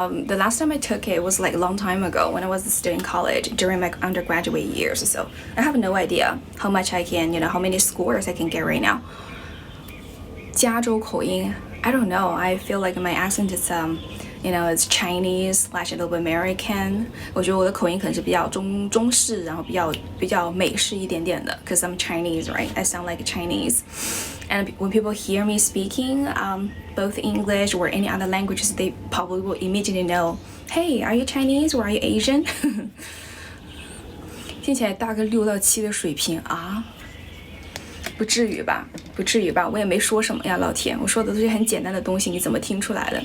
The last time I took it was like a long time ago when I was still in college during my undergraduate years. So I have no idea how much I can, how many scores I can get right now. 加州口音 I don't know. I feel like my accent is it's Chinese / a little bit American. 我觉得我的口音可能是比较中式，然后比较美式一点点的。Cause I'm Chinese, right? I sound like Chinese. And when people hear me speaking, both English or any other languages, they probably will immediately know, hey, are you Chinese or are you Asian? 听起来大概6到7的水平啊。不至于吧，我也没说什么呀，老铁，我说的都是很简单的东西，你怎么听出来的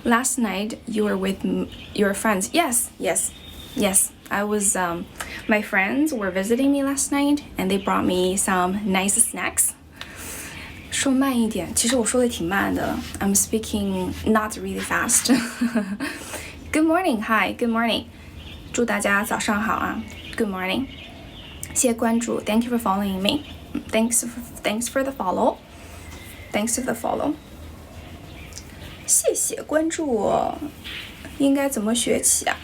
？Last night you were with your friends. Yes. I was. My friends were visiting me last night, and they brought me some nice snacks. 说慢一点，其实我说的挺慢的。I'm speaking not really fast. Good morning, hi, good morning. 祝大家早上好啊 ，Good morning. 谢谢关注 ，Thank you for following me. Thanks for the follow. Thanks for the follow. 谢谢关注我。应该怎么学起啊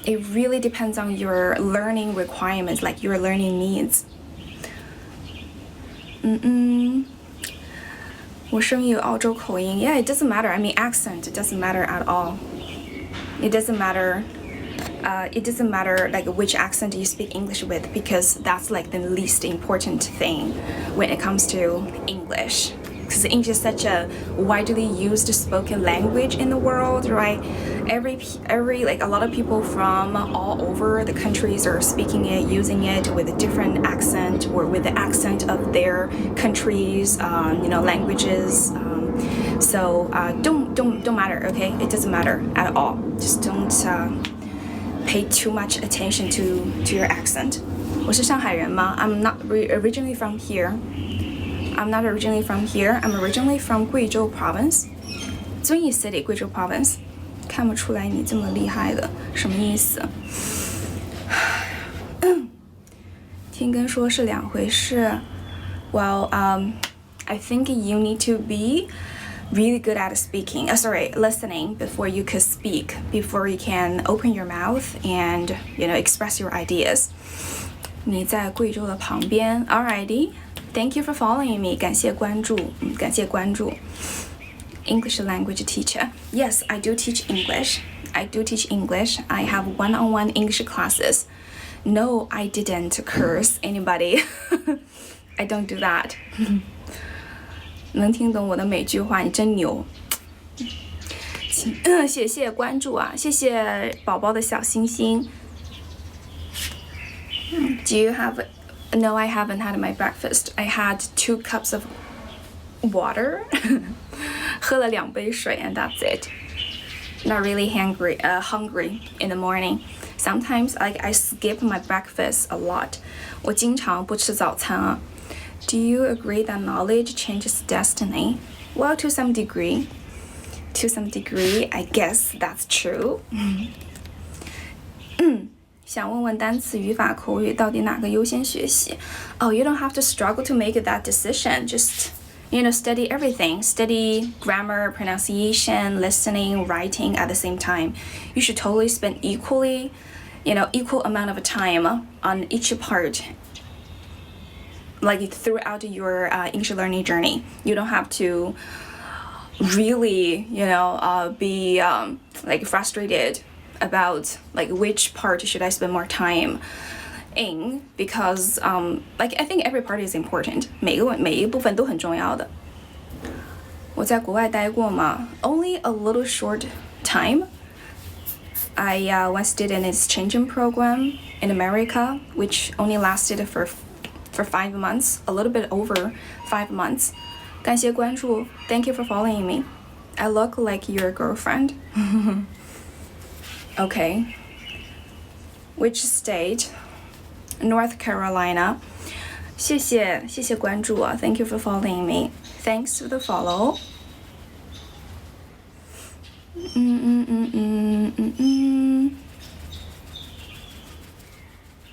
？It really depends on your learning requirements, like your learning needs. 我声音有澳洲口音 Yeah, it doesn't matter. I mean, accent, it doesn't matter at all. It doesn't matter. It doesn't matter like which accent you speak English with because that's like the least important thing when it comes to English. Because English is such a widely used spoken language in the world, right? Every like a lot of people from all over the countries are speaking it, using it with a different accent or with the accent of their countries, languages. So don't matter, okay? It doesn't matter at all. Just don't pay too much attention to your accent. 我是上海人吗 I'm not originally from here. I'm originally from 贵州 province. 遵义 city, 贵州 province. 看不出来你这么厉害的，什么意思？听跟说是两回事。Well, I think you need to be really good at listening before you could speak, before you can open your mouth and, express your ideas. 你在贵州的旁边 Alrighty, thank you for following me. 感谢关注 English language teacher. Yes, I do teach English. I have one-on-one English classes. No, I didn't curse anybody. I don't do that. 能听懂我的每句话，你真牛！谢谢关注啊，谢谢宝宝的小星星。Do you have? No, I haven't had my breakfast. I had 2 cups of water. 喝了2杯水 and that's it. Not really hungry in the morning. Sometimes I skip my breakfast a lot. 我经常不吃早餐啊。Do you agree that knowledge changes destiny? Well, to some degree. I guess that's true. 想问问单词、语法、口语到底哪个优先学习 Oh, you don't have to struggle to make that decision. Just, study everything. Study grammar, pronunciation, listening, writing at the same time. You should totally spend equal amount of time on each part. Like throughout your English learning journey, you don't have to really, be like frustrated about like which part should I spend more time in because I think every part is important. 每一部分都很重要的。我在国外待过吗 Only a little short time. I once did an exchange program in America, which only lasted for 5 months, a little bit over 5 months. 感谢关注 Thank you for following me. I look like your girlfriend. Okay. Which state? North Carolina. 谢谢关注啊 Thank you for following me. Thanks for the follow.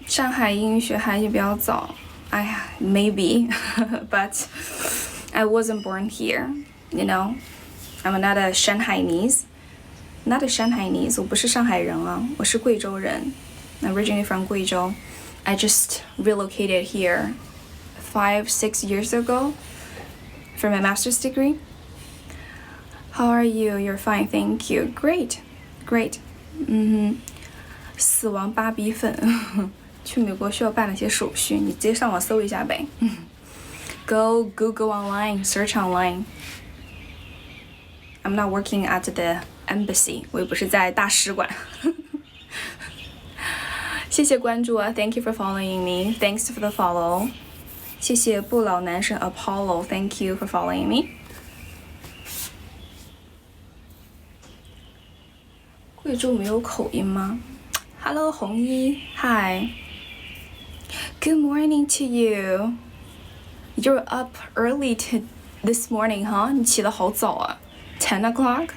上海英语学还是比较早。Maybe, but I wasn't born here, I'm not a Shanghainese. not a Shanghainese， 我不是上海人啊，我是贵州人。Originally from 贵州。I just relocated here 5-6 years ago for my master's degree. How are you? You're fine, thank you. Great. 死亡芭比粉，去美国需要办哪些手续？你直接上网搜一下呗。Go Google online, search online. I'm not working at the embassy. 我也不是在大使馆。谢谢关注啊 ，Thank you for following me. Thanks for the follow. 谢谢不老男神 Apollo. Thank you for following me. 贵州没有口音吗 ？Hello 红衣 ，Hi. Good morning to you. You're up early this morning, huh? 你起得好早啊 ，10 o'clock.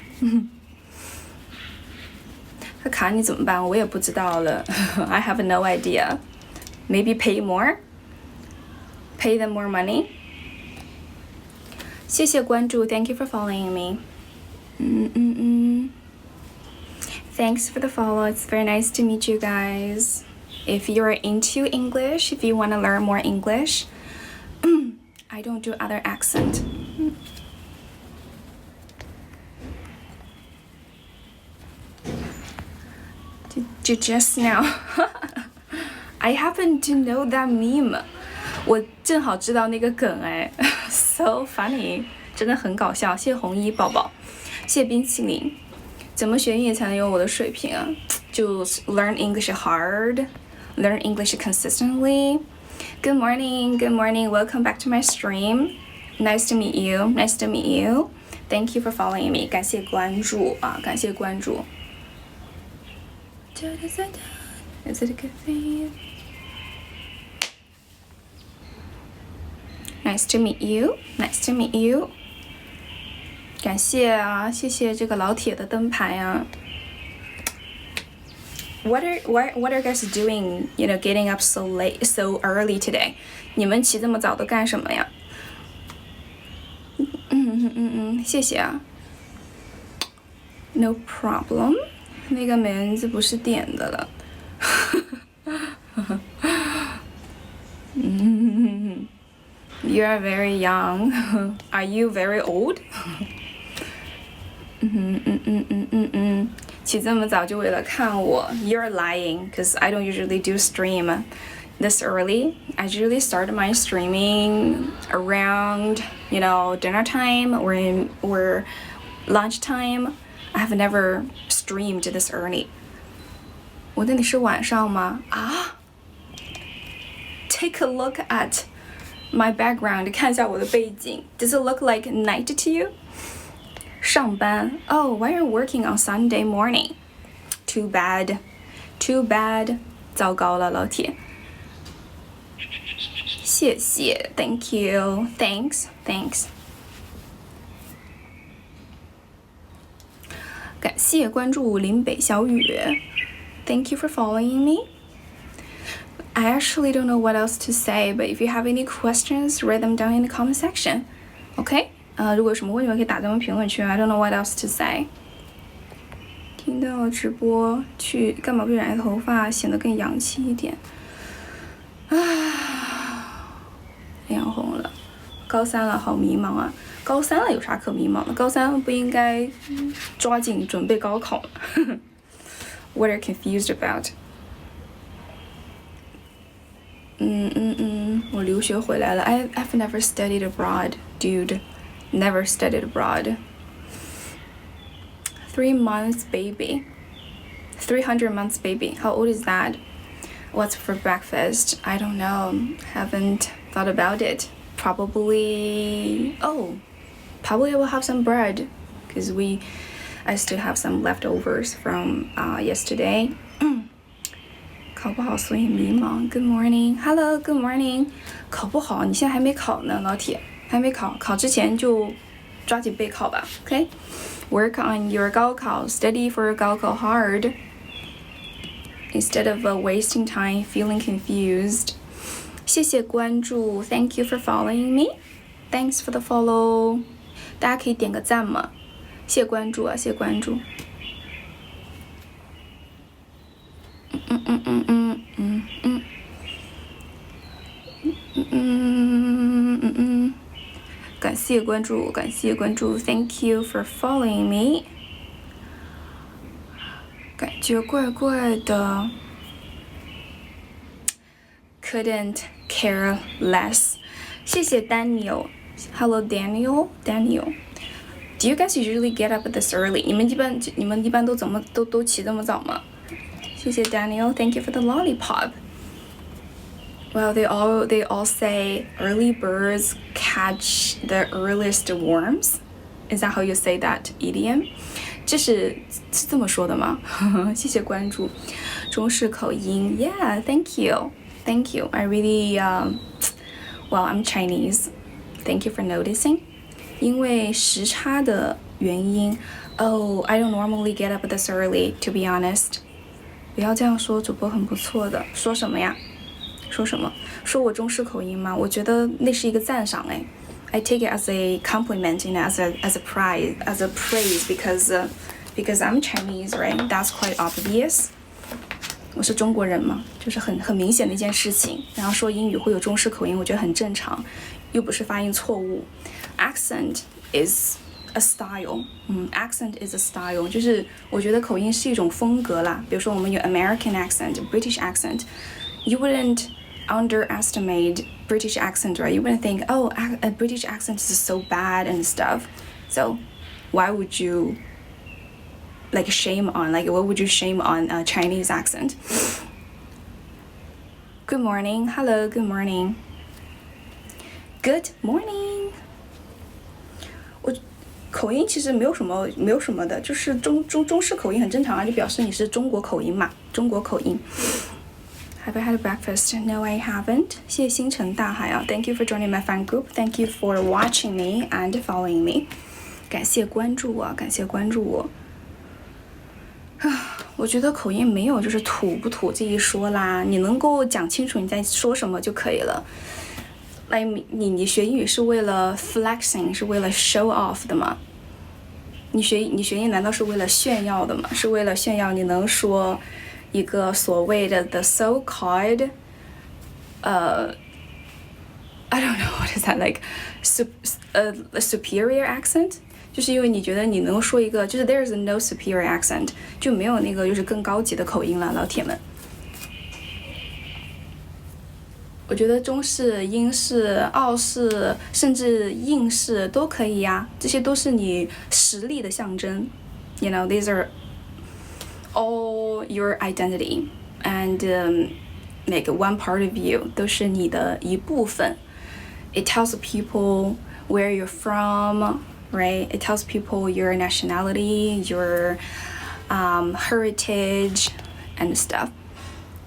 他卡你怎么办？我也不知道了。I have no idea. Maybe pay more. Pay them more money. 谢谢关注 ，Thank you for following me. Thanks for the follow. It's very nice to meet you guys. If you're into English, if you want to learn more English, I don't do other accent. Just now, I happen to know that meme. 我正好知道那个梗哎 ，so funny， 真的很搞笑。谢红衣宝宝，谢冰淇淋。怎么学英语才能有我的水平啊？就 learn English hard, learn English consistently. Good morning, welcome back to my stream. Nice to meet you. Thank you for following me. 感谢关注啊，感谢关注。Is it a good thing? Nice to meet you. 感谢啊，谢谢这个老铁的灯牌啊。What are you guys doing? You know, getting up so late, so early today. 你们起这么早都干什么呀？谢谢啊。No problem. 那个美人字不是点的了。You are very young. Are you very old? 起这么早就为了看我 You're lying, because I don't usually do stream this early. I usually start my streaming around, you know, dinner time or lunch time. I have never streamed this early. 我那里是晚上吗？啊 ？Take a look at my background. 看一下我的背景。Does it look like night to you? 上班。Oh, why are you working on Sunday morning? Too bad. 糟糕了，老铁。谢谢 ，Thank you, thanks. 感谢关注林北小雨 ，Thank you for following me. I actually don't know what else to say, but if you have any questions, write them down in the comment section. OK? 如果有什么问题，可以打在我们评论区。I don't know what else to say. 听到直播去干嘛不染头发，显得更洋气一点。脸红了，高三了，好迷茫啊！高三了有啥可迷茫的？高三不应该抓紧准备高考吗？What are you confused about? 我留学回来了。I've never studied abroad, dude. Never studied abroad. 3 months baby. 300 months baby. How old is that? What's for breakfast? I don't know. Haven't thought about it. Probably I will have some bread because I still have some leftovers from yesterday. 考不好所以迷茫。Good morning, hello, good morning. 考不好，你现在还没考呢，老铁，还没考，考之前就抓紧备考吧。OK, work on your 高考 study for 高考 hard instead of wasting time feeling confused. 谢谢关注 ，Thank you for following me. Thanks for the follow. 大家可以点个赞嘛，谢关注啊，谢关注。感谢关注，感谢关注 ，Thank you for following me。感觉怪怪的 ，Couldn't care less。谢谢 Daniel。Hello Daniel。Do you guys usually get up this early？ 你们一般都起这么早吗？谢谢 Daniel。Thank you for the lollipop。Well, they all say early birds catch the earliest worms. Is that how you say that idiom? 是这么说的吗？谢谢关注，中式口音 ，Yeah, thank you. I really, well, I'm Chinese. Thank you for noticing. 因为时差的原因 ，Oh, I don't normally get up this early, to be honest. 不要这样说，主播很不错的。说什么呀？说什么？说我中式口音吗？我觉得那是一个赞赏哎。I take it as a compliment, as a praise, because I'm Chinese, right? That's quite obvious. 我是中国人嘛，就是很明显的一件事情。然后说英语会有中式口音，我觉得很正常，又不是发音错误。Accent is a style. Accent is a style. 就是我觉得口音是一种风格啦。比如说我们有 American accent, British accent. You wouldn't underestimate British accent, right? You wouldn't think, oh, a British accent is so bad and stuff. So why would you what would you shame on a Chinese accent? Good morning. Hello, good morning. Good morning. 我口音其实没有什么的，就是中式口音很正常啊，就表示你是中国口音嘛，中国口音。Have I had breakfast? No, I haven't. 谢谢星辰大海啊 ，Thank you for joining my fan group. Thank you for watching me and following me. 感谢关注我，感谢关注我。我觉得口音没有就是土不土这一说啦，你能够讲清楚你在说什么就可以了。你学英语是为了 flexing， 是为了 show off 的吗？你学英语难道是为了炫耀的吗？是为了炫耀你能说一个所谓的 the so-called I don't know what is that like superior accent， 就是因为你觉得你能说一个就是 there's no superior accent， 就没有那个就是更高级的口音了，老铁们。我觉得中式、英式、澳式，甚至印式都可以呀，这些都是你实力的象征。You know, these are all your identity and like one part of you 都是你的一部分。It tells people where you're from, right? It tells people your nationality, your heritage and stuff.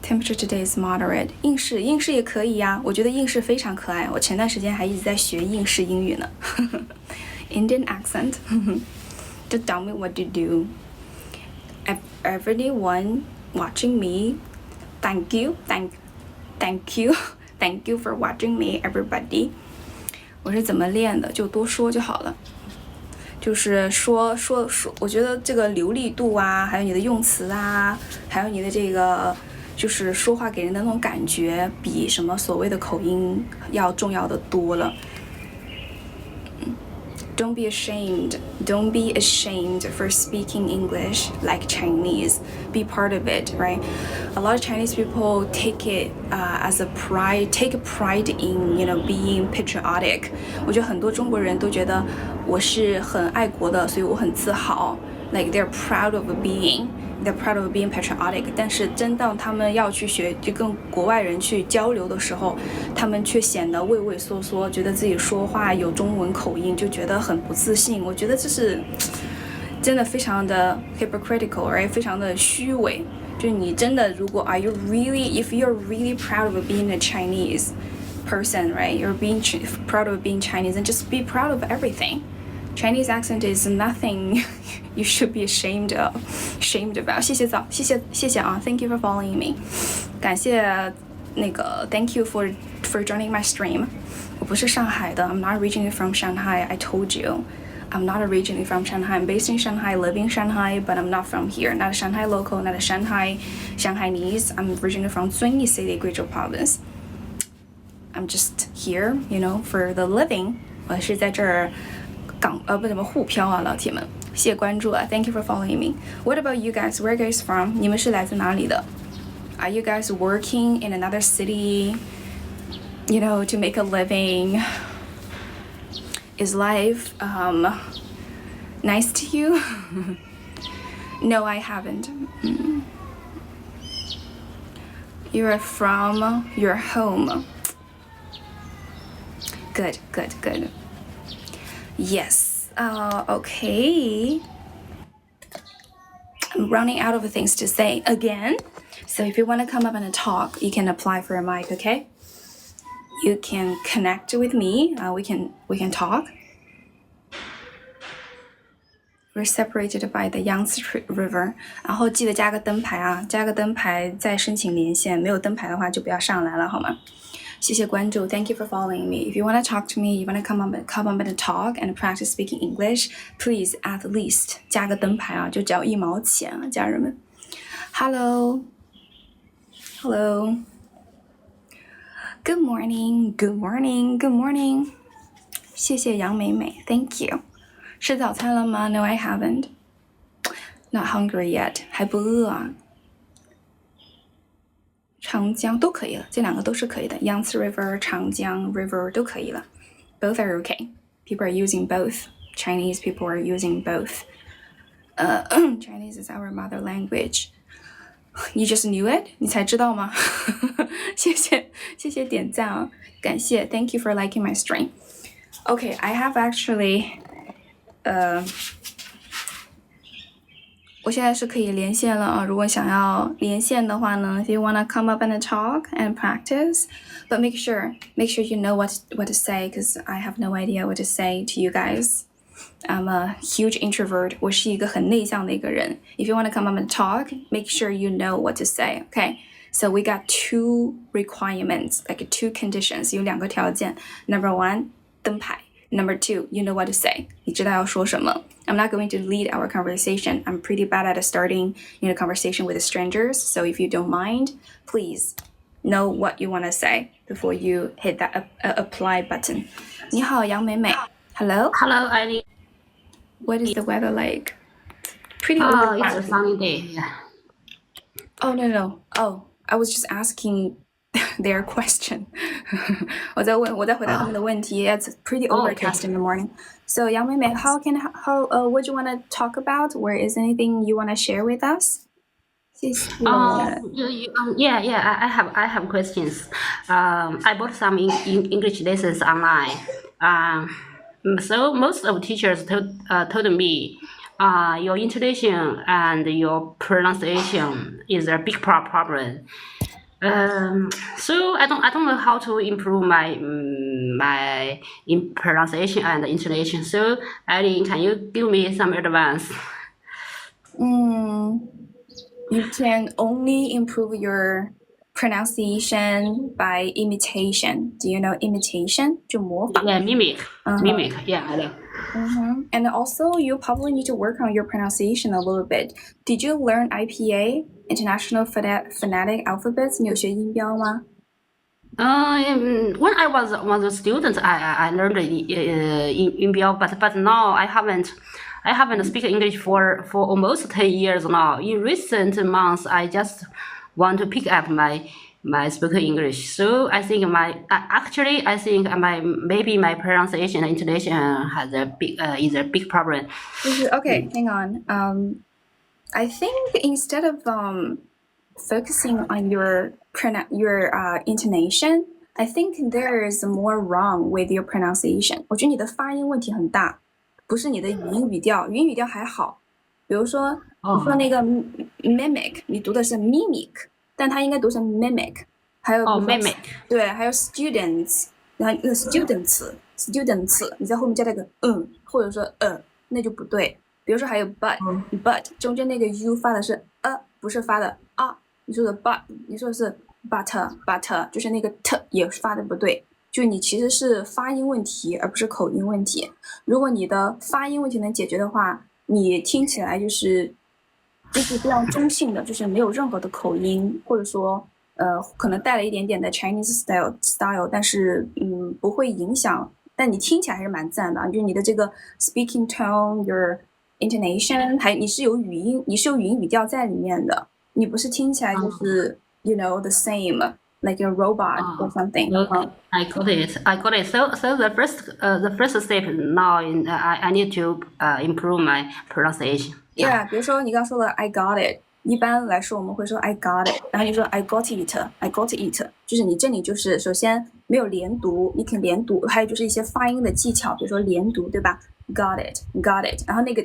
Temperature today is moderate. 应试也可以呀，我觉得应试非常可爱。我前段时间还一直在学应试英语呢。Indian accent. Just tell me what to do. Everyone watching me, thank you for watching me, everybody. 我是怎么练的？就多说就好了。就是说，我觉得这个流利度啊，还有你的用词啊，还有你的这个。就是说话给人的那种感觉，比什么所谓的口音要重要的多了。Don't be ashamed. Don't be ashamed for speaking English like Chinese. Be part of it, right? A lot of Chinese people take it as a pride, take a pride in, being patriotic. 我觉得很多中国人都觉得我是很爱国的，所以我很自豪。Like they're proud of being patriotic. 但是真当他们要去学，就跟国外人去交流的时候，他们却显得畏畏缩缩，觉得自己说话有中文口音，就觉得很不自信。我觉得这是真的非常的 hypocritical, right? 非常的虚伪。就你真的如果 if you're really proud of being a Chinese person, right? You're being proud of being Chinese, and just be proud of everything. Chinese accent is nothing you should be ashamed about. 谢谢啊 ，Thank you for following me. 感谢Thank you for joining my stream. 我不是上海的 ，I'm not originally from Shanghai. I told you. I'm not originally from Shanghai. I'm based in Shanghai, live in Shanghai, but I'm not from here. Not a Shanghai local, not a Shanghainese. I'm originally from Zunyi City, Guizhou Province. I'm just here, for the living. 我是在这儿沪漂啊，老铁们，谢谢关注啊 ！Thank you for following me. What about you guys? Where are you guys from? 你们是来自哪里的？ Are you guys working in another city? To make a living? Is life nice to you? No, I haven't. You are from your home. Good. Yes. Okay. I'm running out of things to say again. So if you want to come up and talk, you can apply for a mic, okay? You can connect with me. We can talk. We're separated by the Yangtze River. 然后记得加个灯牌啊，加个灯牌再申请连线。没有灯牌的话就不要上来了，好吗？谢谢关注 Thank you for following me. If you want to talk to me, you want to come up and talk and practice speaking English, please at least 加个灯牌啊，就只要1毛钱啊，家人们。Hello. Good morning. 谢谢杨美美 Thank you. 吃早餐了吗 No, I haven't. Not hungry yet. 还不饿啊。长江都可以了，这两个都是可以的。Yangtze River, 长江 River 都可以了。Both are okay. People are using both. Chinese people are using both. Chinese is our mother language. You just knew it? 你才知道吗？谢谢点赞啊，感谢 Thank you for liking my stream. Okay, I have actually 我现在是可以连线了啊！如果想要连线的话呢 if you wanna come up and talk and practice, but make sure you know what to say, because I have no idea what to say to you guys. I'm a huge introvert. 我是一个很内向的一个人。If you wanna come up and talk, make sure you know what to say. Okay, so we got 2 requirements, like 2 conditions. 有2个条件。Number 1, 灯牌。Number 2, you know what to say. 你知道要说什么。I'm not going to lead our conversation. I'm pretty bad at starting, conversation with strangers. So if you don't mind, please know what you want to say before you hit that apply button. 你好，杨美美。Hello. Hello, Aileen. What is the weather like? Pretty It's a sunny day. Yeah. Oh, no. Oh, I was just asking their question. 我在回答他们的问题。It's pretty overcast in the morning. So, Yang Mei, what do you want to talk about? Or is anything you want to share with us? Yeah. I have questions. I bought some English lessons online. So most of teachers told me, your intonation and your pronunciation is a big problem. So I don't know how to improve my pronunciation and intonation. So Aileen, can you give me some advice? You can only improve your pronunciation by imitation. Do you know imitation? 就模仿。Yeah, mimic. Mimic. Yeah, I know. And also, you probably need to work on your pronunciation a little bit. Did you learn IPA, International Phonetic Alphabets? 你有学音标吗？ When I was a student, I learned in Biao, but now I haven't speak English for almost 10 years now. In recent months, I just want to pick up my spoken English. So I think maybe my pronunciation and intonation is a big problem. Okay, hang on. I think instead of focusing on your intonation, I think there is more wrong with your pronunciation. 我觉得你的发音问题很大，不是你的语音语调，语音语调还好。比如说，你说那个 mimic， 你读的是 mimic， 但它应该读成 mimic。还有mimic， 对，还有 students， 然后students， 你在后面加那个或者说那就不对。比如说还有 but 中间那个 u 发的是不是发的啊。你说的 but， 你说的是 but， 就是那个 t 也发的不对。就你其实是发音问题，而不是口音问题。如果你的发音问题能解决的话，你听起来就是非常中性的，就是没有任何的口音，或者说可能带了一点点的 Chinese style，但是不会影响，但你听起来还是蛮自然的，就是你的这个 speaking tone，your intonation，你是有语音语调在里面的，你不是听起来就是you know the same like a robot or something。Okay, I got it. I got it. So the first step now I need to improve my pronunciation. Yeah，比如说你刚说了 I got it，一般来说我们会说 I got it，然后你说 I got it，I got it，就是你这里就是首先没有连读，你可以连读，还有就是一些发音的技巧，比如说连读，对吧 ？Got it，got it，然后那个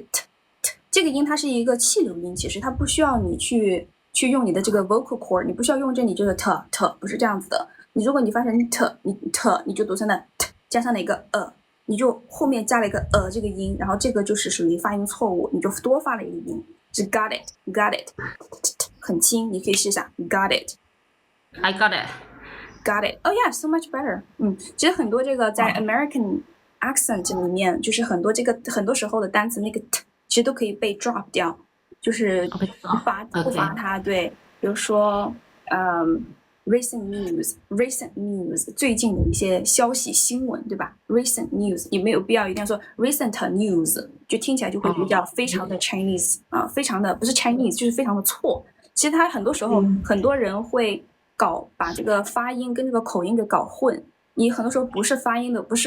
这个音它是一个气流音，其实它不需要你去用你的这个 vocal cord， 你不需要用这里就是 t， 不是这样子的。如果你发成 你就读成了 t 加上了一个你就后面加了一个这个音，然后这个就是属于发音错误，你就多发了一个音，是 got it， 很轻，你可以试一下 got it。I got it. Got it. Oh yeah, so much better. 其实很多这个在 American accent 里面，就是很多时候的单词那个 t 其实都可以被 drop 掉，就是不发它。对，比如说recent news 最近的一些消息新闻，对吧 ？recent news 也没有必要一定要说 recent news， 就听起来就会比较非常的 Chinese 非常的不是 Chinese 就是非常的错。其实它很多时候很多人会把这个发音跟这个口音给搞混。你很多时候不是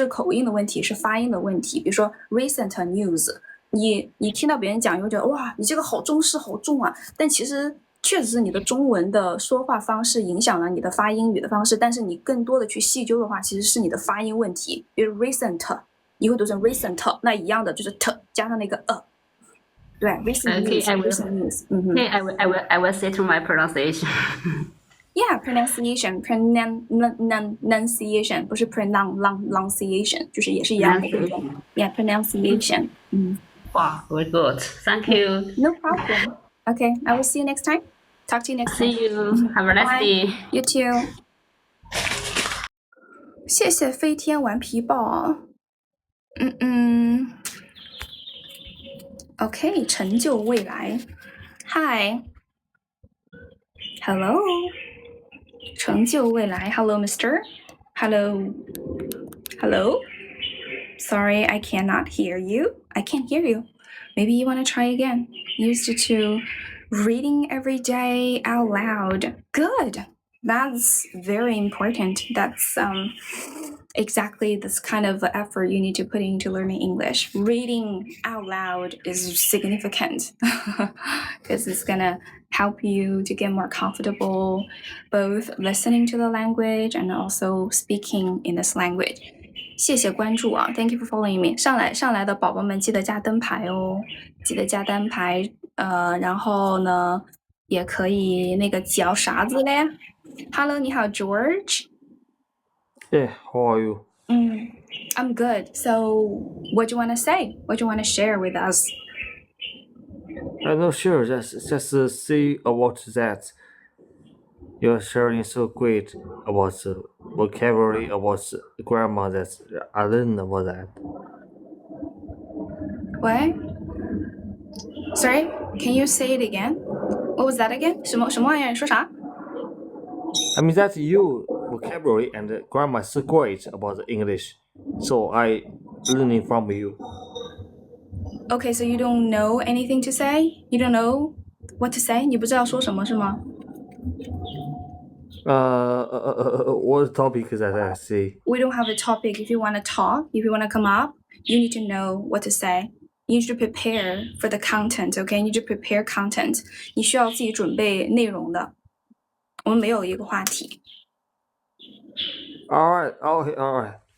口音的问题，是发音的问题。比如说 recent news， 你听到别人讲，你会觉得哇，你这个好中式好重啊，但其实确实是你的中文的说话方式影响了你的发英语的方式，但是你更多的去细究的话，其实是你的发音问题。比如 recent， 你会读成 recent， 那一样的就是 t 加上那个对 recent news，recent news。Okay, I will say to my pronunciation. Yeah, pronunciation， pronunciation 不是 pronunciation， 就是也是一样的。Yeah, pronunciation。Wow, very good. Thank you. No problem. Okay, I will see you next time. Talk to you next time. See you. Have a nice day. You too. 谢谢飞天顽皮豹。OK， 成就未来。Hi. Hello. 成就未来 Hello, mister. Hello. Sorry, I cannot hear you. I can't hear you. Maybe you want to try again. Used to reading every day out loud. Good. That's very important. That's exactly this kind of effort you need to put into learning English. Reading out loud is significant because it's gonna help you to get more comfortable both listening to the language and also speaking in this language. 谢谢关注啊 ，Thank you for following me。上来的宝宝们记得加灯牌哦，记得加灯牌。然后呢，也可以那个嚼啥子嘞 ？Hello， 你好 ，George。Hey, how are you? I'm good. So, what do you want to say? What do you want to share with us? I'm not sure. Just see about that. You're sharing so great about the vocabulary, about the grammar. That I learned about that. What? Sorry, can you say it again? What was that again? 什么玩意儿？说啥？ I mean that you vocabulary and grammar so great about the English, so I learning from you. Okay, so you don't know anything to say? You don't know what to say? 你不知道说什么是吗？ What topic that I see? We don't have a topic. If you want to talk, if you want to come up, you need to know what to say. You need to prepare for the content, okay? You need to prepare content. 你需要自己准备内容的。我们没有一个话题。Alright.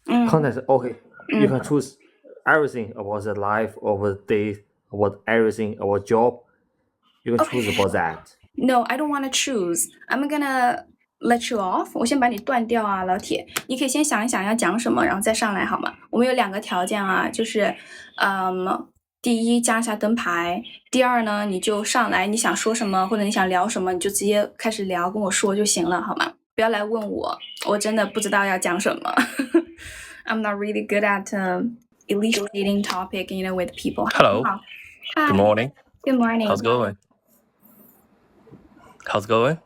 Content, okay. You can choose everything about the life, about the day, about everything, about job. You can choose about that. No, I don't want to choose. I'm gonna let you off. 我先把你断掉啊，老铁。你可以先想一想要讲什么，然后再上来好吗？我们有2个条件啊，就是第一加一下灯牌，第二呢你就上来，你想说什么或者你想聊什么，你就直接开始聊，跟我说就行了，好吗不要来问我，我真的不知道要讲什么。I'm not really good at elucidating topic, with people. Hello. Hi. Good morning. Good morning. How's it going? How's it going?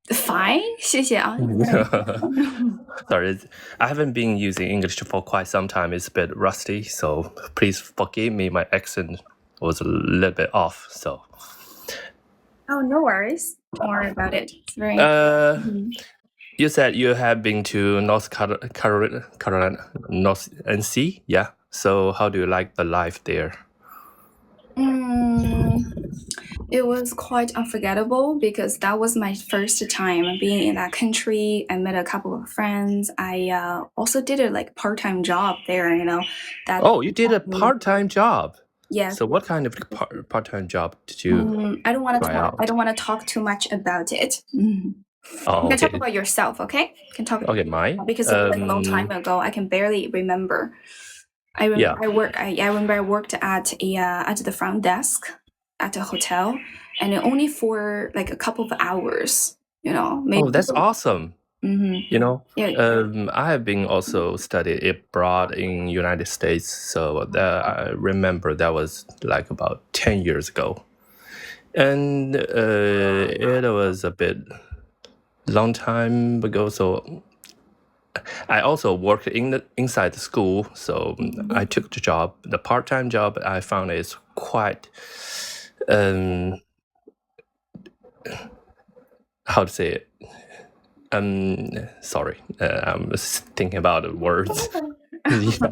Fine. 谢谢啊。Sorry, I haven't been using English for quite some time. It's a bit rusty, so please forgive me. My accent was a little bit off. So, Oh, no worries. Don't worry about it. It's very. you said you have been to North Carolina, North NC, yeah. So, how do you like the life there? It was quite unforgettable because that was my first time being in that country. I met a couple of friends. I also did a part-time job there. That. Oh, you did a part-time job. Yes. So, what kind of part-time job did you? I don't want to try talk. out? I don't want to talk too much about it. Oh, You can talk okay. about yourself, okay? You can talk. Okay, mine. Because it was a long time ago. I can barely remember. I remember I remember I worked at the front desk at a hotel, and only for a couple of hours. Maybe. Oh, that's awesome. Yeah. I have been also studied abroad in United States, so I remember that was about 10 years ago, and it was a bit long time ago. So I also worked inside the school, so I took the part-time job. I found it's quite how to say it. Sorry, I'm thinking about the words. Yeah.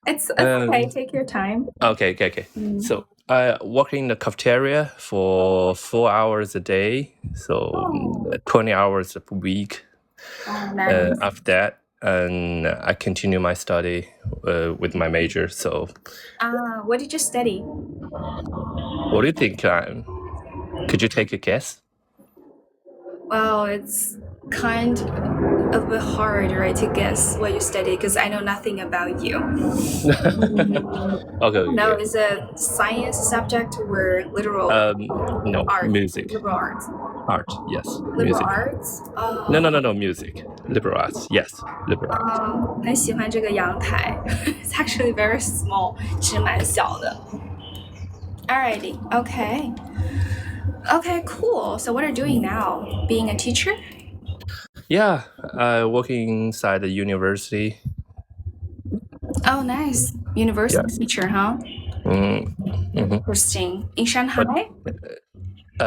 It's okay. Take your time. Okay. So I work in the cafeteria for 4 hours a day, so 20 hours a week. Nice. After that, and I continue my study with my major. So, What did you study? what do you think? Could you take a guess? Well, it's kind of a bit hard, right, to guess what you study because I know nothing about you. Okay. No, it's a science subject or literal No, art. music. Liberal arts. Art, yes. Liberal Music. arts. No, music. Liberal arts, yes. Liberal arts. 很喜欢这个阳台. It's actually very small. 其实蛮小的. Alrighty. Okay. Okay, cool. So what are you doing now? Being a teacher? Yeah, I work inside the university. Oh, nice. University Yes. teacher, huh? Interesting. In Shanghai?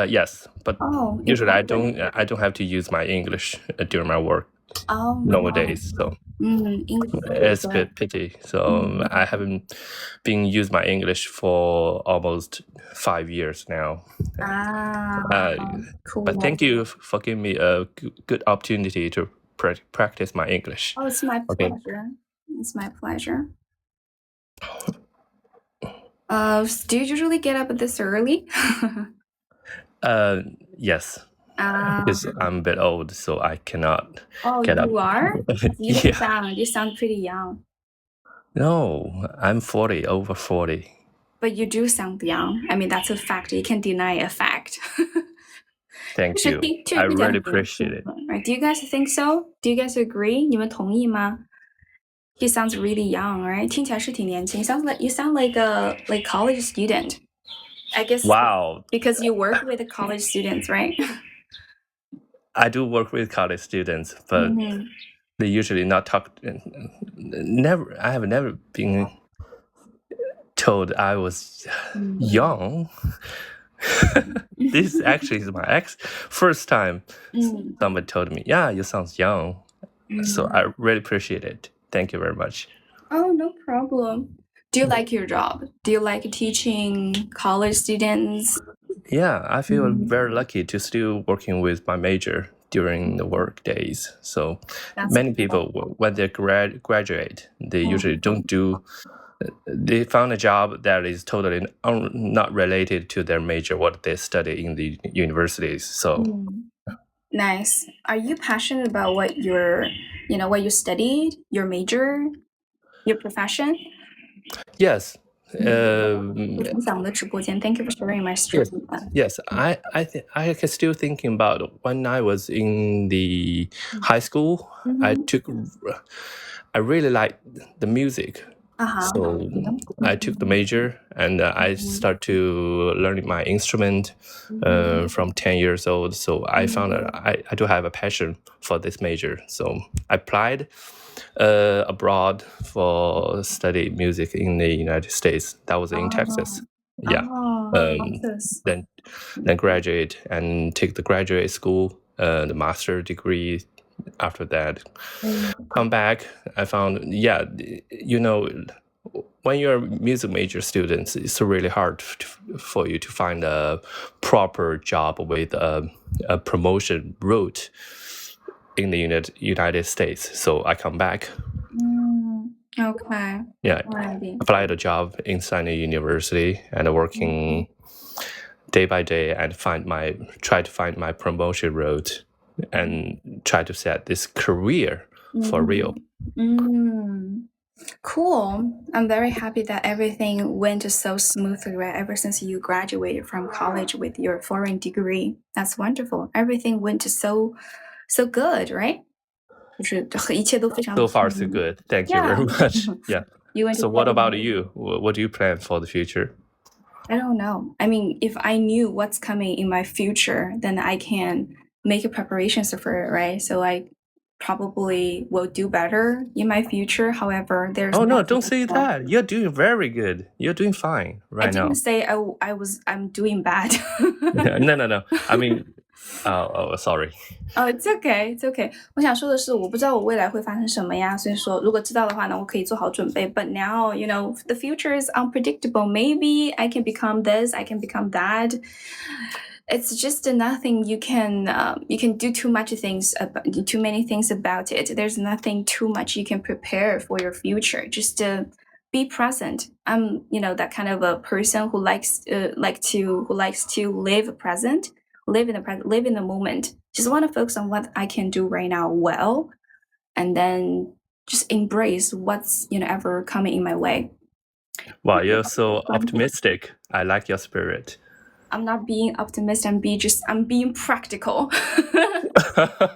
Yes, but usually I important. don't have to use my English during my work Oh, nowadays. So English. it's a bit pity. So I haven't been used my English for almost 5 years now. Cool. But thank you for giving me a good opportunity to practice my English. Oh, it's my Okay. pleasure. It's my pleasure. Do you usually get up this early? Yes, because I'm a bit old, so I cannot get up. You are? Yeah. You sound pretty young. No, I'm 40, over 40. But you do sound young. I mean, that's a fact. You can't deny a fact. Thank you. I really appreciate it. Right? Do you guys think so? Do you guys agree? 你们同意吗? He sounds really young, right? 听起来是挺年轻. You sound like a college student. I guess. Wow. Because you work with the college students, right? I do work with college students, but they usually not talk. I have never been told I was young. This actually is my first time somebody told me, yeah, you sound young. So I really appreciate it. Thank you very much. Oh, no problem. Do you like your job? Do you like teaching college students? Yeah, I feel very lucky to still working with my major during the work days. So many people, when they graduate, they usually don't do. They found a job that is totally not related to their major, what they study in the universities. So nice. Are you passionate about what what you studied, your major, your profession? Yes, 分享我的直播间。Thank you for sharing my Yes, stream. yes. I can still thinking about when I was in the high school. I really liked the music, so I took the major and I start to learning my instrument from 10 years old. So I found that I do have a passion for this major. So I applied abroad for study music in the United States. That was in Texas. Yeah. Texas. Then graduate and take the graduate school, the master degree. After that, come back. I found, when you're a music major student, it's really hard for you to find a proper job with a promotion route in the United States. So I come back. Okay. Yeah, Alrighty. applied a job inside the university and working day by day and try to find my promotion route and try to set this career for real. Cool. I'm very happy that everything went so smoothly, right? Ever since you graduated from college with your foreign degree. That's wonderful. Everything went so good, right? 就是一切都非常 So far, so good. Thank you very much. Yeah. You went So to what study about music. you? What do you plan for the future? I don't know. I mean, if I knew what's coming in my future, then I can make preparations for it, right? So I probably will do better in my future. However, there's Oh no, nothing don't say wrong. that. You're doing very good. You're doing fine I right now. didn't say I'm doing bad. No. I mean, sorry. Oh, it's okay, it's okay. 我想说的是，我不知道我未来会发生什么呀，所以说如果知道的话呢，我可以做好准备。But now, the future is unpredictable. Maybe I can become this, I can become that. It's just nothing you can do too many things about it. There's nothing too much you can prepare for your future. Just be present. I'm that kind of a person who likes to live present, live in the moment. Just want to focus on what I can do right now well, and then just embrace what's ever coming in my way. Wow, you're so optimistic. I like your spirit. I'm not being optimistic. I'm being practical.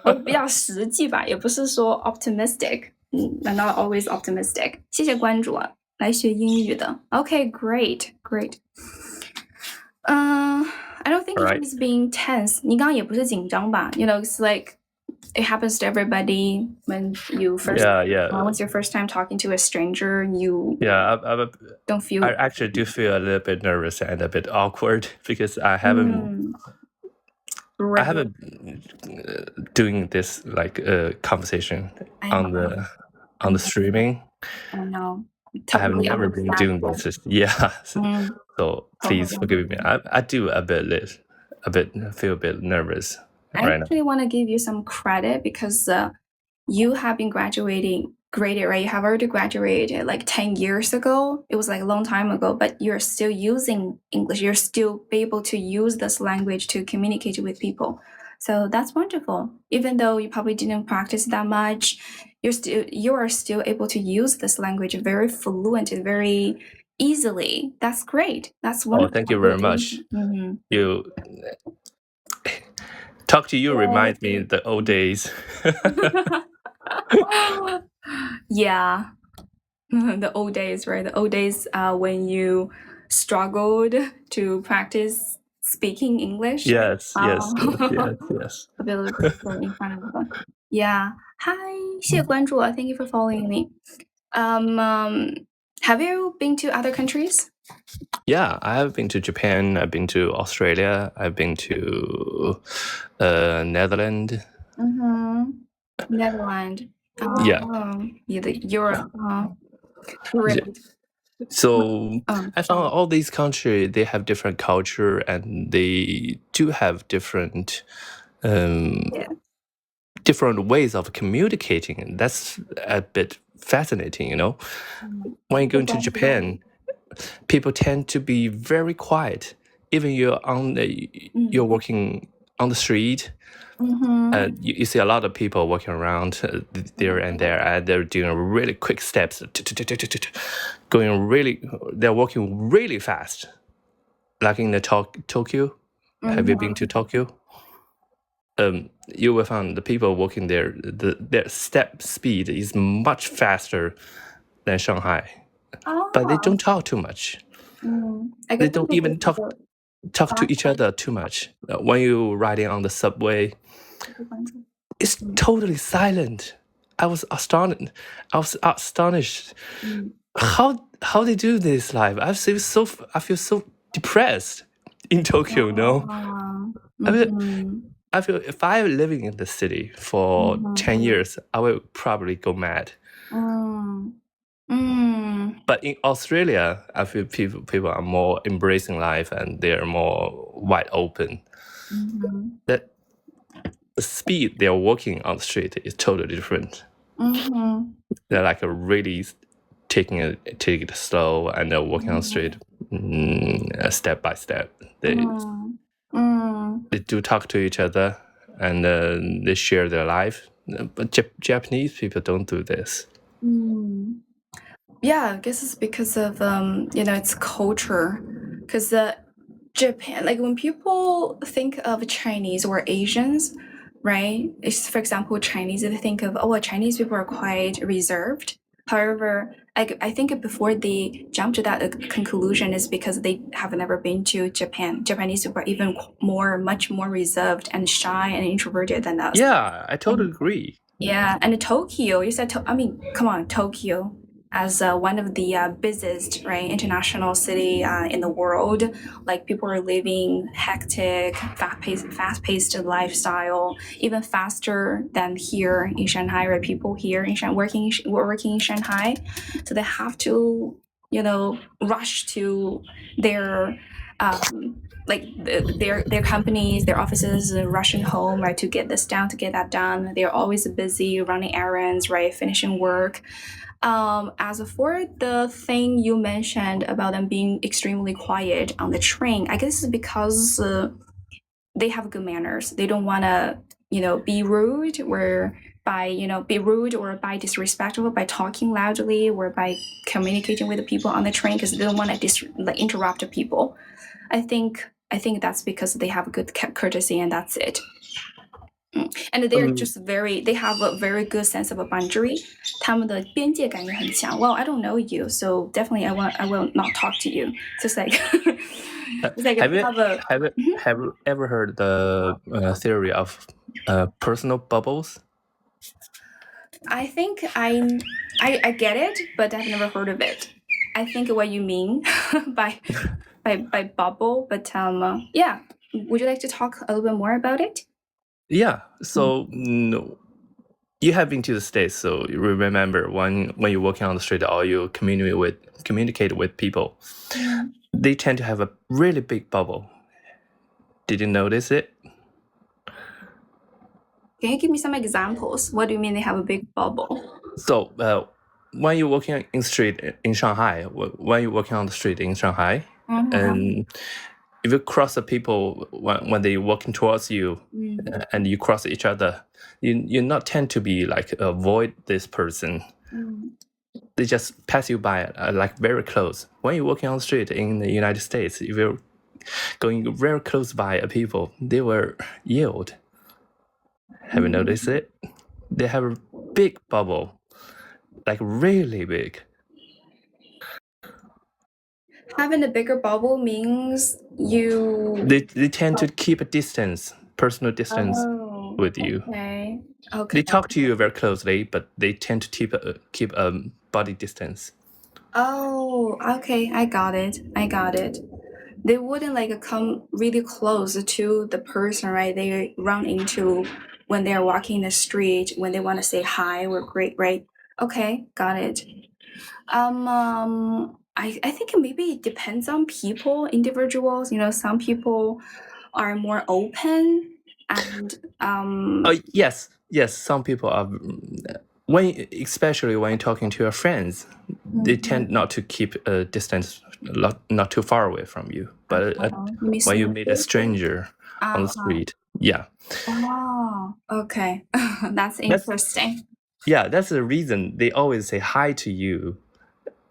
我比较实际吧，也不是说 optimistic. I'm not always optimistic. 谢谢关注啊，来学英语的。Okay, great. I don't think Alright. he's being tense. 你刚刚也不是紧张吧？It's like it happens to everybody when you first. Yeah. Once your first time talking to a stranger, you don't feel. I actually do feel a little bit nervous and a bit awkward because I haven't doing this like conversation on the streaming. I know. I have never been doing this. Yeah. So please forgive me. I do feel a bit nervous I right now. actually want to give you some credit because you have been graded, right? You have already graduated like 10 years ago. It was like a long time ago, but you're still using English. You're still able to use this language to communicate with people. So that's wonderful. Even though you probably didn't practice that much, you are still able to use this language very fluent and very easily. That's great. That's wonderful. Oh, thank you very much. You talk to you reminds me of the old days. Yeah. The old days, right? The old days when you struggled to practice speaking English. Yes. A bit in front of them. Yeah. Hi, 谢谢关注啊 Thank you for following me. Have you been to other countries? Yeah, I have been to Japan. I've been to Australia. I've been to Netherlands. Netherlands. Europe. Great. So I found all these countries, they have different culture and they do have different different ways of communicating. That's a bit fascinating, When you go to Japan, people tend to be very quiet. Even you're working on the street. You see a lot of people walking around there and there, and they're doing really quick steps, they're walking really fast. Like in the Tokyo, have you been to Tokyo? You will find the people walking there, their step speed is much faster than Shanghai, but they don't talk too much. They don't even talk to each other too much. When you're riding on the subway, it's totally silent. I was astonished. How they do this live. I feel so depressed in Tokyo. No, I feel if I'm living in the city for 10 years, I will probably go mad. But in Australia, I feel people are more embracing life and they're more wide open. That the speed they're walking on the street is totally different. They're like really taking it slow, and they're walking on the street step by step. They do talk to each other, and they share their life. But Japanese people don't do this. Yeah, I guess it's because of it's culture. Because Japan, like when people think of Chinese or Asians, right? It's, for example, Chinese, they think of Chinese people are quite reserved. However, I think before they jump to that conclusion is because they have never been to Japan. Japanese people are even much more reserved and shy and introverted than us. Yeah, I totally agree. Yeah, and Tokyo, you said, come on, Tokyo, as one of the busiest, right, international city in the world. Like people are living hectic, fast-paced lifestyle, even faster than here in Shanghai. Right, people here in Shanghai working in Shanghai, so they have to, rush to their their companies, their offices, rushing home, right, to get this done, to get that done. They're always busy running errands, right, finishing work. As for the thing you mentioned about them being extremely quiet on the train, I guess it's because they have good manners. They don't want to, be rude or by disrespectful, by talking loudly or by communicating with the people on the train, because they don't want to interrupt people. I think that's because they have good courtesy, and that's it. And they're just they have a very good sense of a boundary. 他们的边界感也很强. Well, I don't know you, so definitely I will not talk to you. Just like, it's like have you ever heard the theory of personal bubbles? I think I get it, but I've never heard of it. I think what you mean by bubble, but yeah. Would you like to talk a little bit more about it? Yeah. So you have been to the States, so you remember when you're walking on the street or you communicate with people, they tend to have a really big bubble. Did you notice it? Can you give me some examples? What do you mean they have a big bubble? So when you're walking in the street in Shanghai, when you're walking on the street in Shanghai, and if you cross the people when they're walking towards you, and you cross each other, you not tend to be like avoid this person. They just pass you by like very close. When you're walking on the street in the United States, if you're going very close by people, they will yield. Have you noticed it? They have a big bubble, like really big. Having a bigger bubble means They tend to keep a distance, personal distance with you. Okay. They talk to you very closely, but they tend to keep a body distance. Oh, okay. I got it. They wouldn't come really close to the person, right? They run into when they're walking the street, when they want to say hi or great, right? Okay, got it. I think maybe it depends on people, individuals. Some people are more open, and yes. Some people are. Especially when you're talking to your friends, they tend not to keep a distance, not too far away from you. But when you meet a stranger on the street, Yeah. Oh, okay. That's interesting. Yeah, that's the reason they always say hi to you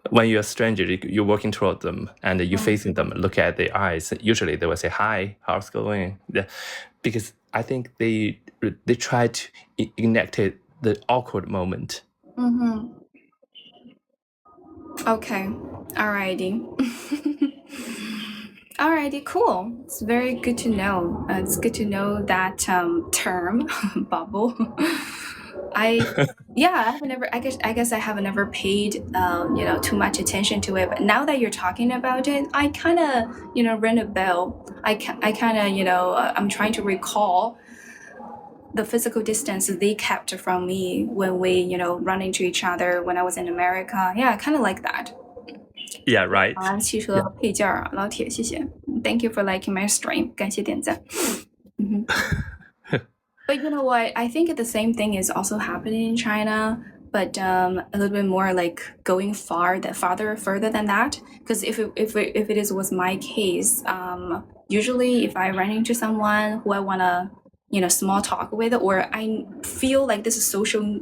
when you're a stranger. You're walking toward them and you're facing them, look at their eyes. Usually they will say hi, how's it going? Yeah, because I think they try to enact the awkward moment. Mm-hmm. Okay. Alrighty. Alrighty, cool. It's very good to know. It's good to know that term, bubble. I've never. I guess I have never paid too much attention to it. But now that you're talking about it, I kind of ring a bell. I kind of I'm trying to recall the physical distance they kept from me when we run into each other when I was in America. Yeah, kind of like that. Yeah, right. 汽车配件啊，老铁，谢谢。Thank you for liking my stream，感谢点赞。But you know what? I think the same thing is also happening in China, but a little bit more like going further than that. Because if it was my case, usually if I run into someone who I wanna small talk with, or I feel like this is social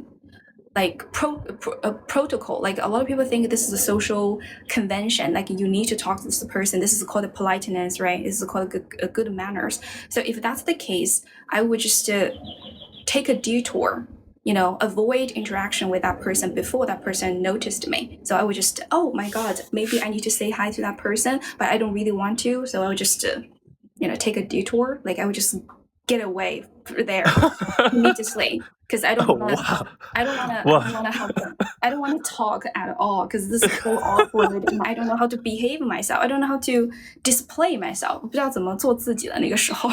like protocol. Like a lot of people think this is a social convention. Like you need to talk to this person. This is called politeness, right? This is called good manners. So if that's the case, I would just take a detour. Avoid interaction with that person before that person noticed me. So I would just, oh my God, maybe I need to say hi to that person, but I don't really want to. So I would just, take a detour. Like I would just get away there immediately because I don't want to. I don't want to talk at all because this is so awkward and I don't know how to behave myself. I don't know how to display myself. 我不知道怎么做自己的那个时候。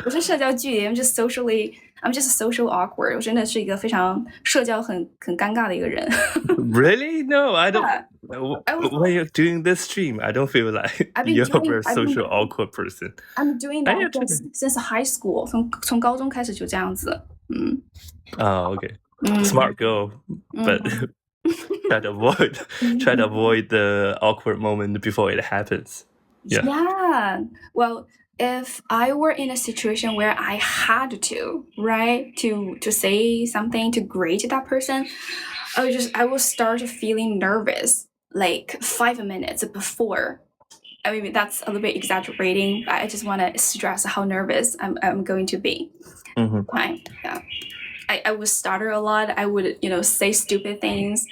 我是社交距离 I'm just social awkward. 我真的是一个非常社交很尴尬的一个人。Really? No, I don't. Yeah. When you're doing this stream, I don't feel like you're a very social awkward person. I'm doing that since high school. 从高中开始就这样子。Oh, okay. Smart girl, but try to avoid the awkward moment before it happens. Yeah. Well, if I were in a situation where I had to, right, to say something to greet that person, I will start feeling nervous like 5 minutes before. I mean, that's a little bit exaggerating, but I just want to stress how nervous I'm going to be. Fine. Yeah. I would stutter a lot. I would, say stupid things.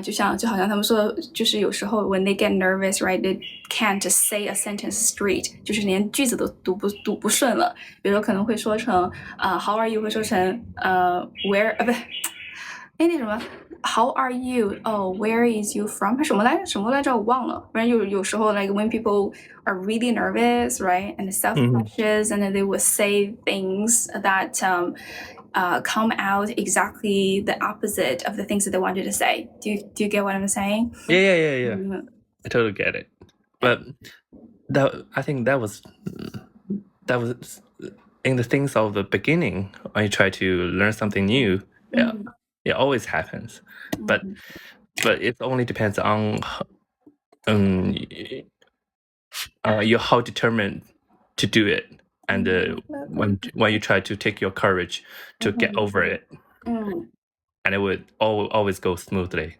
就好像他们说，就是有时候 when they get nervous, right, they can't say a sentence straight， 就是连句子都读不顺了。比如说可能会说成how are you 会说成where 不是那什么 how are you where is you from 什么来着我忘了。不然有时候 like when people are really nervous, right, and self-conscious, and then they would say things that come out exactly the opposite of the things that they wanted to say. Do you get what I'm saying? Yeah. I totally get it. But I think that was in the things of the beginning when you try to learn something new. Yeah, it always happens. But it only depends on you're how determined to do it. And when you try to take your courage to get over it, and it would always go smoothly.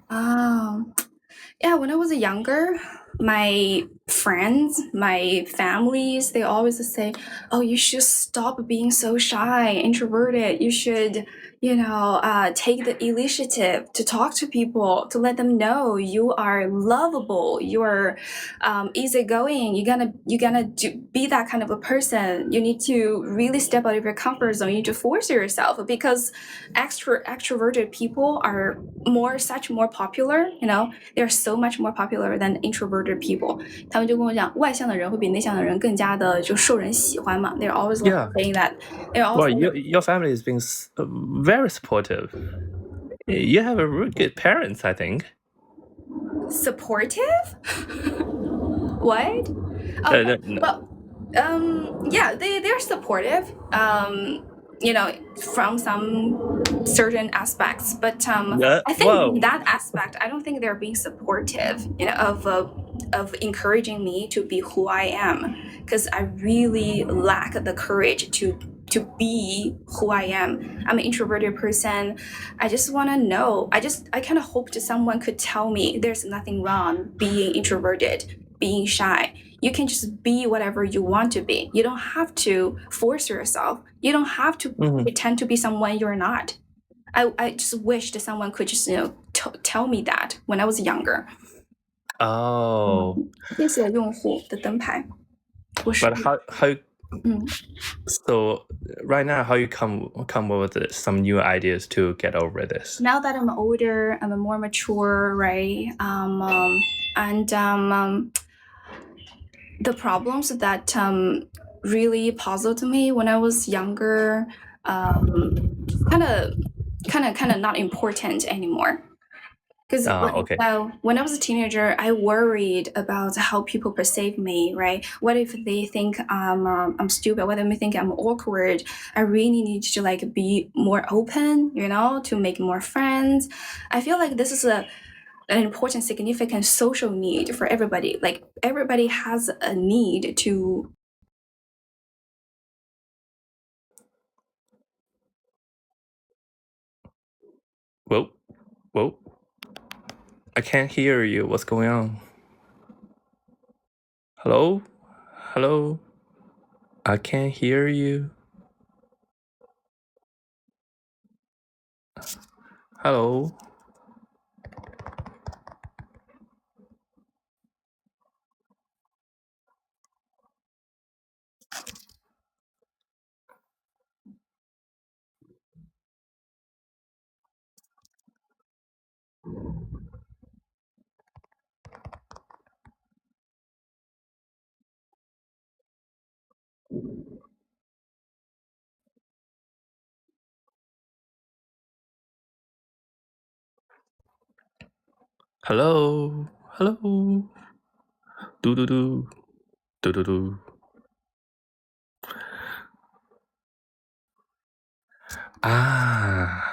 Yeah, when I was younger, my friends, my families, they always say, oh, you should stop being so shy, introverted. You should, take the initiative to talk to people, to let them know you are lovable, you are easygoing, you're gonna be that kind of a person. You need to really step out of your comfort zone. You need to force yourself because extroverted people are more popular, they're so much more popular than introverted people. 他们就跟我讲，外向的人会比内向的人更加的就受人喜欢嘛。They're always saying that. Well, your family is being very supportive. You have a really good parents, I think. Supportive? What? Yeah, they're supportive. From some certain aspects, but I think in that aspect, I don't think they're being supportive, of of encouraging me to be who I am, because I really lack the courage to be who I am. I'm an introverted person. I just want to know. I kind of hoped someone could tell me there's nothing wrong being introverted, being shy. You can just be whatever you want to be. You don't have to force yourself. You don't have to pretend to be someone you're not. I just wished someone could just tell me that when I was younger. Oh. 谢谢用户的灯牌。我是 But how so right now how you come up with some new ideas to get over this? now that I'm older, I'm more mature, right? The problems that really puzzled me when I was younger, kind of not important anymore. Because Okay. when I was a teenager, I worried about how people perceive me, right? What if they think I'm stupid? What if they think I'm awkward? I really need to like be more open, to make more friends. I feel like this is an important, significant social need for everybody. Like everybody has a need to. Whoa. I can't hear you. What's going on? Hello? I can't hear you. Hello? Hello? Do. Ah.